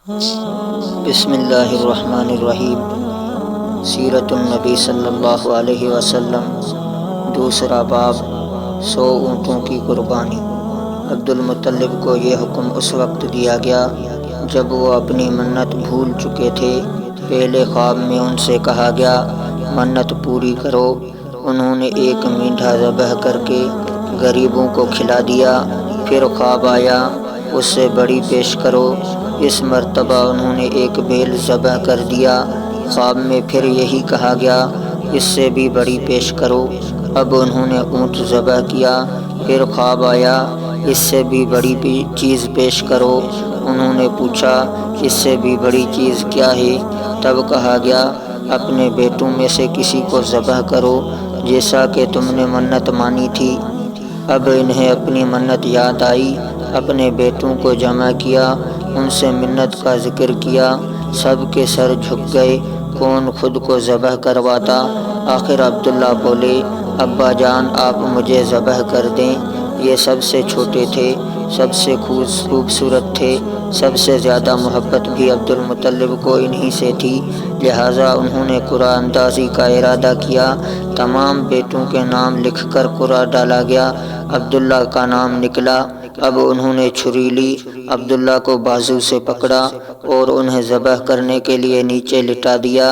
بسم اللہ الرحمن الرحیم۔ سیرت النبی صلی اللہ علیہ وسلم، دوسرا باب، 100 اونٹوں کی قربانی۔ عبد المطلب کو یہ حکم اس وقت دیا گیا جب وہ اپنی منت بھول چکے تھے۔ پہلے خواب میں ان سے کہا گیا منت پوری کرو۔ انہوں نے ایک مینڈھا ذبح کر کے غریبوں کو کھلا دیا۔ پھر خواب آیا اس سے بڑی پیش کرو۔ اس مرتبہ انہوں نے ایک بیل ذبح کر دیا۔ خواب میں پھر یہی کہا گیا اس سے بھی بڑی پیش کرو۔ اب انہوں نے اونٹ ذبح کیا۔ پھر خواب آیا اس سے بھی بڑی چیز پیش کرو۔ انہوں نے پوچھا اس سے بھی بڑی چیز کیا ہے؟ تب کہا گیا اپنے بیٹوں میں سے کسی کو ذبح کرو جیسا کہ تم نے منت مانی تھی۔ اب انہیں اپنی منت یاد آئی۔ اپنے بیٹوں کو جمع کیا، ان سے منت کا ذکر کیا۔ سب کے سر جھک گئے، کون خود کو ذبح کرواتا۔ آخر عبداللہ بولے ابا جان آپ مجھے ذبح کر دیں۔ یہ سب سے چھوٹے تھے، سب سے خوبصورت تھے، سب سے زیادہ محبت بھی عبد المطلب کو انہی سے تھی، لہٰذا انہوں نے قرعہ اندازی کا ارادہ کیا۔ تمام بیٹوں کے نام لکھ کر قرعہ ڈالا گیا۔ عبداللہ کا نام نکلا۔ اب انہوں نے چھری لی، عبداللہ کو بازو سے پکڑا اور انہیں ذبح کرنے کے لیے نیچے لٹا دیا۔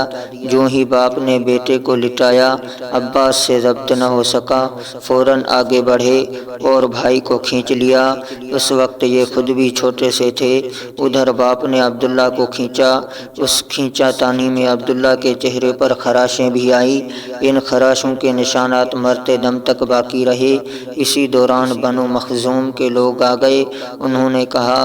جو ہی باپ نے بیٹے کو لٹایا، عباس سے ضبط نہ ہو سکا، فوراً آگے بڑھے اور بھائی کو کھینچ لیا۔ اس وقت یہ خود بھی چھوٹے سے تھے۔ ادھر باپ نے عبداللہ کو کھینچا۔ اس کھینچا تانی میں عبداللہ کے چہرے پر خراشیں بھی آئیں۔ ان خراشوں کے نشانات مرتے دم تک باقی رہے۔ اسی دوران بنو مخزوم کے لوگ آ گئے۔ انہوں نے کہا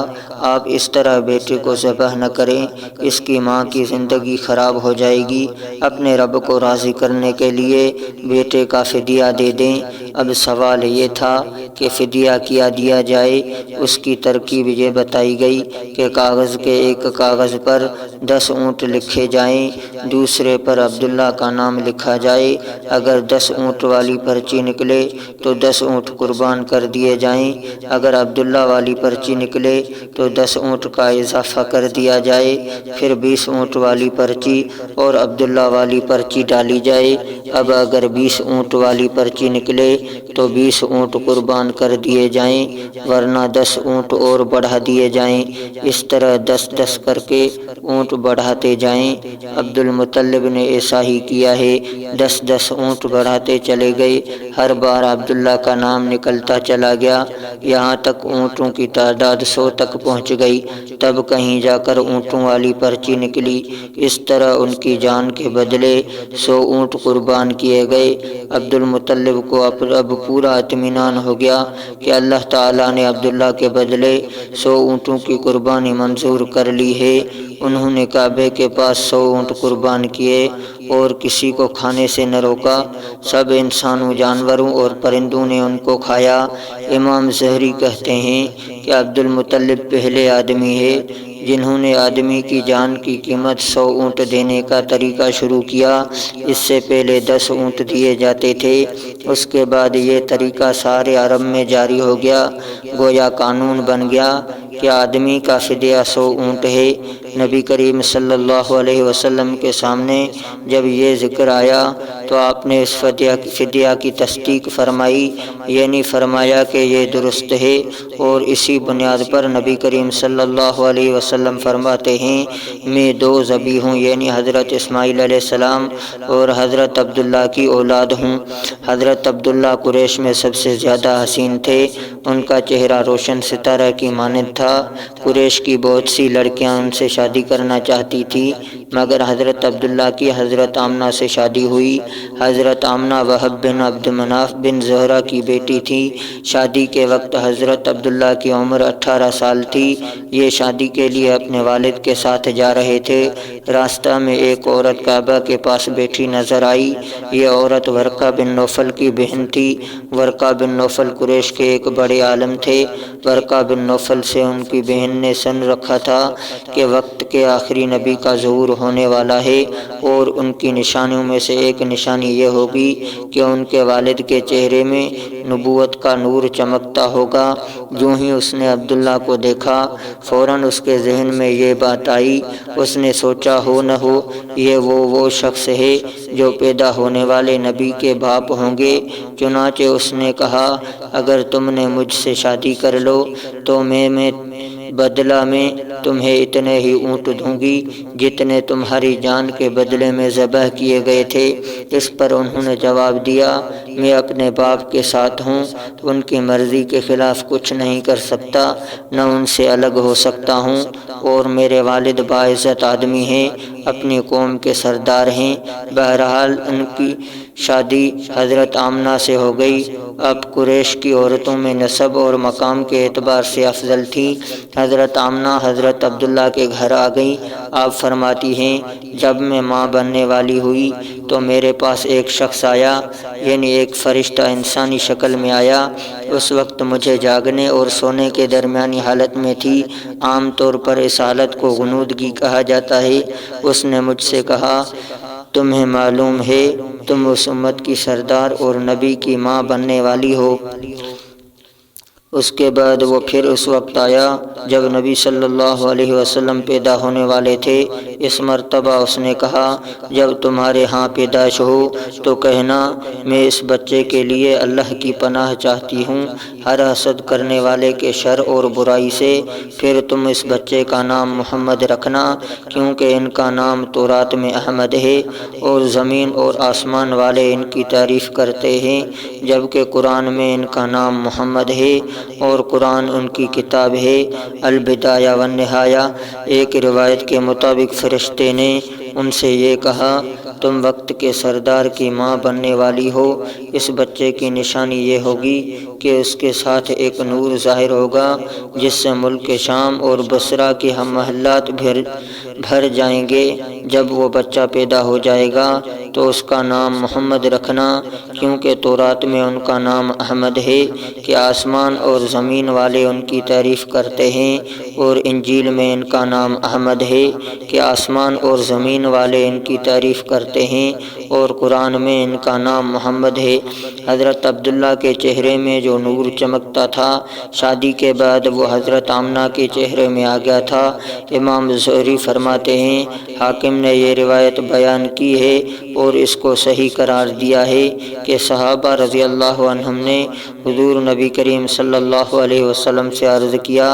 آپ اس طرح بیٹے کو ذبح نہ کریں، اس کی ماں کی زندگی خراب ہو جائے گی۔ اپنے رب کو راضی کرنے کے لیے بیٹے کا فدیہ دے دیں۔ اب سوال یہ تھا کہ فدیہ کیا دیا جائے۔ اس کی ترکیب یہ بتائی گئی کہ کاغذ کے ایک کاغذ پر 10 اونٹ لکھے جائیں، دوسرے پر عبداللہ کا نام لکھا جائے۔ اگر 10 اونٹ والی پرچی نکلے تو 10 اونٹ قربان کر دیے جائیں۔ اگر عبداللہ والی پرچی نکلے تو 10 اونٹ کا اضافہ کر دیا جائے۔ پھر 20 اونٹ والی پرچی اور عبداللہ والی پرچی ڈالی جائے۔ اب اگر 20 اونٹ والی پرچی نکلے تو 20 اونٹ قربان کر دیے جائیں، ورنہ 10 اونٹ اور بڑھا دیے جائیں۔ اس طرح 10 کر کے اونٹ بڑھاتے جائیں۔ عبد المطلب نے ایسا ہی کیا ہے، 10 اونٹ بڑھاتے چلے گئے۔ ہر بار عبداللہ کا نام نکلتا چلا گیا، یہاں تک اونٹوں کی تعداد 100 تک پہنچ گئی۔ تب کہیں جا کر اونٹوں والی پرچی نکلی۔ اس طرح ان کی جان کے بدلے 100 اونٹ قربان کیے گئے۔ عبد المطلب کو اب پورا اطمینان ہو گیا کہ اللہ تعالیٰ نے عبداللہ کے بدلے 100 اونٹوں کی قربانی منظور کر لی ہے۔ انہوں نے کعبے کے پاس 100 اونٹ قربان کیے اور کسی کو کھانے سے نہ روکا۔ سب انسانوں، جانوروں اور پرندوں نے ان کو کھایا۔ امام زہری کہتے ہیں کہ عبد المطلب پہلے آدمی ہے جنہوں نے آدمی کی جان کی قیمت 100 اونٹ دینے کا طریقہ شروع کیا۔ اس سے پہلے 10 اونٹ دیے جاتے تھے۔ اس کے بعد یہ طریقہ سارے عرب میں جاری ہو گیا، گویا قانون بن گیا کہ آدمی کا فدیہ 100 اونٹ ہے۔ نبی کریم صلی اللہ علیہ وسلم کے سامنے جب یہ ذکر آیا تو آپ نے اس فدیہ کی تصدیق فرمائی، یعنی فرمایا کہ یہ درست ہے، اور اسی بنیاد پر نبی کریم صلی اللہ علیہ وسلم فرماتے ہیں میں 2 ذبیح ہوں، یعنی حضرت اسماعیل علیہ السلام اور حضرت عبداللہ کی اولاد ہوں۔ حضرت عبداللہ قریش میں سب سے زیادہ حسین تھے۔ ان کا چہرہ روشن ستارہ کی مانند تھا۔ قریش کی بہت سی لڑکیاں ان سے شادی کرنا چاہتی تھی، مگر حضرت عبداللہ کی حضرت آمنہ سے شادی ہوئی۔ حضرت آمنہ وہب بن عبد مناف بن زہرہ کی بیٹی تھی۔ شادی کے وقت حضرت عبداللہ کی عمر 18 سال تھی۔ یہ شادی کے لیے اپنے والد کے ساتھ جا رہے تھے۔ راستہ میں ایک عورت کعبہ کے پاس بیٹھی نظر آئی۔ یہ عورت ورقہ بن نوفل کی بہن تھی۔ ورقہ بن نوفل قریش کے ایک بڑے عالم تھے۔ ورقہ بن نوفل سے ان کی بہن نے سن رکھا تھا کہ وقت وقت کے آخری نبی کا ظہور ہونے والا ہے، اور ان کی نشانیوں میں سے ایک نشانی یہ ہوگی کہ ان کے والد کے چہرے میں نبوت کا نور چمکتا ہوگا۔ جو ہی اس نے عبداللہ کو دیکھا، فوراً اس کے ذہن میں یہ بات آئی۔ اس نے سوچا ہو نہ ہو یہ وہ شخص ہے جو پیدا ہونے والے نبی کے باپ ہوں گے۔ چنانچہ اس نے کہا، اگر تم نے مجھ سے شادی کر لو تو میں بدلہ میں تمہیں اتنے ہی اونٹ دوں گی جتنے تمہاری جان کے بدلے میں ذبح کیے گئے تھے۔ اس پر انہوں نے جواب دیا، میں اپنے باپ کے ساتھ ہوں، ان کی مرضی کے خلاف کچھ نہیں کر سکتا، نہ ان سے الگ ہو سکتا ہوں، اور میرے والد باعزت آدمی ہیں، اپنی قوم کے سردار ہیں۔ بہرحال ان کی شادی حضرت آمنہ سے ہو گئی۔ اب قریش کی عورتوں میں نسب اور مقام کے اعتبار سے افضل تھی۔ حضرت آمنہ حضرت عبداللہ کے گھر آ گئی۔ آپ فرماتی ہیں، جب میں ماں بننے والی ہوئی تو میرے پاس ایک شخص آیا، یعنی ایک فرشتہ انسانی شکل میں آیا۔ اس وقت مجھے جاگنے اور سونے کے درمیانی حالت میں تھی۔ عام طور پر اس حالت کو غنودگی کہا جاتا ہے۔ اس نے مجھ سے کہا، تمہیں معلوم ہے تم اس امت کی سردار اور نبی کی ماں بننے والی ہو۔ اس کے بعد وہ پھر اس وقت آیا جب نبی صلی اللہ علیہ وسلم پیدا ہونے والے تھے۔ اس مرتبہ اس نے کہا، جب تمہارے ہاں پیدائش ہو تو کہنا، میں اس بچے کے لیے اللہ کی پناہ چاہتی ہوں ہر حسد کرنے والے کے شر اور برائی سے۔ پھر تم اس بچے کا نام محمد رکھنا، کیونکہ ان کا نام تورات میں احمد ہے، اور زمین اور آسمان والے ان کی تعریف کرتے ہیں، جبکہ قرآن میں ان کا نام محمد ہے، اور قرآن ان کی کتاب ہے۔ البدایہ والنہایہ۔ ایک روایت کے مطابق فرشتے نے ان سے یہ کہا، تم وقت کے سردار کی ماں بننے والی ہو۔ اس بچے کی نشانی یہ ہوگی کہ اس کے ساتھ ایک نور ظاہر ہوگا جس سے ملک شام اور بصرہ کے ہم محلات بھر جائیں گے۔ جب وہ بچہ پیدا ہو جائے گا تو اس کا نام محمد رکھنا، کیونکہ تورات میں ان کا نام احمد ہے کہ آسمان اور زمین والے ان کی تعریف کرتے ہیں، اور انجیل میں ان کا نام احمد ہے کہ آسمان اور زمین والے ان کی تعریف کرتے ہیں، اور قرآن میں ان کا نام محمد ہے۔ حضرت عبداللہ کے چہرے میں جو نور چمکتا تھا، شادی کے بعد وہ حضرت آمنہ کے چہرے میں آ گیا تھا۔ امام زہری فرماتے ہیں، حاکم نے یہ روایت بیان کی ہے اور اس کو صحیح قرار دیا ہے کہ صحابہ رضی اللہ عنہم نے حضور نبی کریم صلی اللہ علیہ وسلم سے عرض کیا،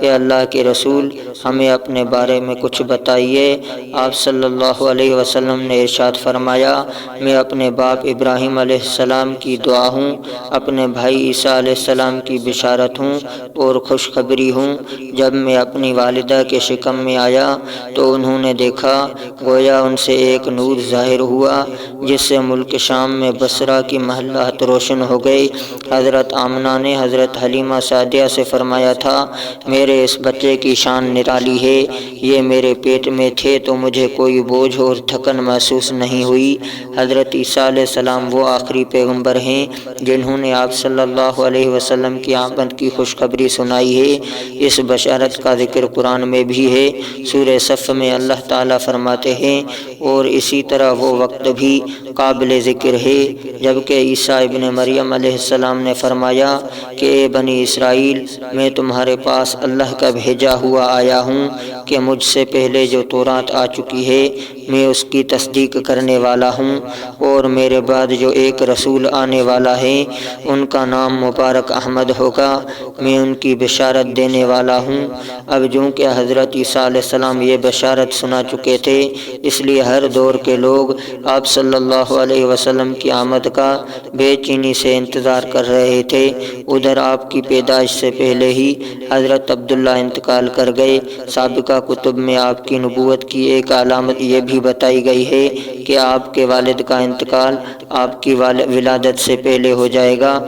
کہ اللہ کے رسول ہمیں اپنے بارے میں کچھ بتائیے۔ آپ صلی اللہ علیہ وسلم نے ارشاد فرمایا، میں اپنے باپ ابراہیم علیہ السلام کی دعا ہوں، اپنے بھائی عیسیٰ علیہ السلام کی بشارت ہوں اور خوشخبری ہوں۔ جب میں اپنی والدہ کے شکم میں آیا تو انہوں نے دیکھا، گویا ان سے ایک نور ظاہر ہوا جس سے ملک شام میں بصرہ کی محلات روشن ہو گئے۔ حضرت آمنہ نے حضرت حلیمہ سعدیہ سے فرمایا تھا، میرے اس بچے کی شان نرالی ہے، یہ میرے پیٹ میں تھے تو مجھے کوئی بوجھ اور تھکن محسوس نہیں ہوئی۔ حضرت عیسیٰ علیہ السلام وہ آخری پیغمبر ہیں جنہوں نے آپ صلی اللہ علیہ وسلم کی آمد کی خوشخبری سنائی ہے۔ اس بشارت کا ذکر قرآن میں بھی ہے۔ سورہ صف میں اللہ تعالیٰ فرماتے ہیں، اور اسی طرح وہ وقت بھی قابل ذکر ہے جبکہ عیسیٰ ابن مریم علیہ السلام نے فرمایا کہ اے بنی اسرائیل، میں تمہارے پاس اللہ کا بھیجا ہوا آیا ہوں کہ مجھ سے پہلے جو تورات آ چکی ہے میں اس کی تصدیق کرنے والا ہوں، اور میرے بعد جو ایک رسول آنے والا ہے ان کا نام مبارک احمد ہوگا، میں ان کی بشارت دینے والا ہوں۔ اب چونکہ حضرت عیسیٰ علیہ السلام یہ بشارت سنا چکے تھے، اس لیے ہر دور کے لوگ آپ صلی اللہ علیہ وسلم کی آمد کا بے چینی سے انتظار کر رہے تھے۔ ادھر آپ کی پیدائش سے پہلے ہی حضرت عبداللہ انتقال کر گئے۔ سابقہ کتب میں آپ کی نبوت کی ایک علامت یہ بھی بتائی گئی ہے کہ آپ کے والد کا انتقال آپ کی ولادت سے پہلے ہو جائے گا۔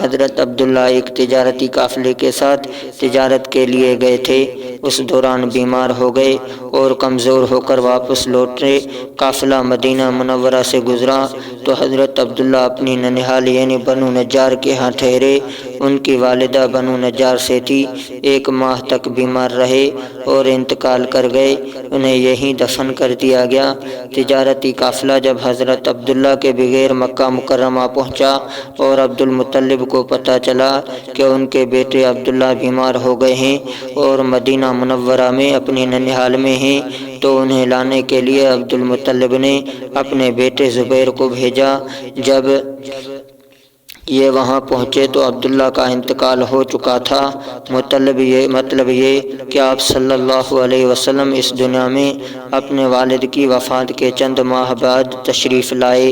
حضرت عبداللہ ایک تجارتی قافلے کے ساتھ تجارت کے لیے گئے تھے، اس دوران بیمار ہو گئے اور کمزور ہو کر واپس لوٹے۔ قافلہ مدینہ منورہ سے گزرا تو حضرت عبداللہ اپنی ننہال یعنی بنو نجار کے ہاں ٹھہرے۔ ان کی والدہ بنو نجار سے تھی، 1 ماہ تک بیمار رہے اور انتقال کر گئے، انہیں یہیں دفن کر دیا گیا۔ تجارتی قافلہ جب حضرت عبداللہ کے بغیر مکہ مکرمہ پہنچا اور عبد المطلب کو پتہ چلا کہ ان کے بیٹے عبداللہ بیمار ہو گئے ہیں اور مدینہ منورہ میں اپنی ننہال میں ہیں، تو انہیں لانے کے لیے عبد المطلب نے اپنے بیٹے زبیر کو بھیجا۔ جب یہ وہاں پہنچے تو عبداللہ کا انتقال ہو چکا تھا۔ مطلب یہ کہ آپ صلی اللہ علیہ وسلم اس دنیا میں اپنے والد کی وفات کے چند ماہ بعد تشریف لائے۔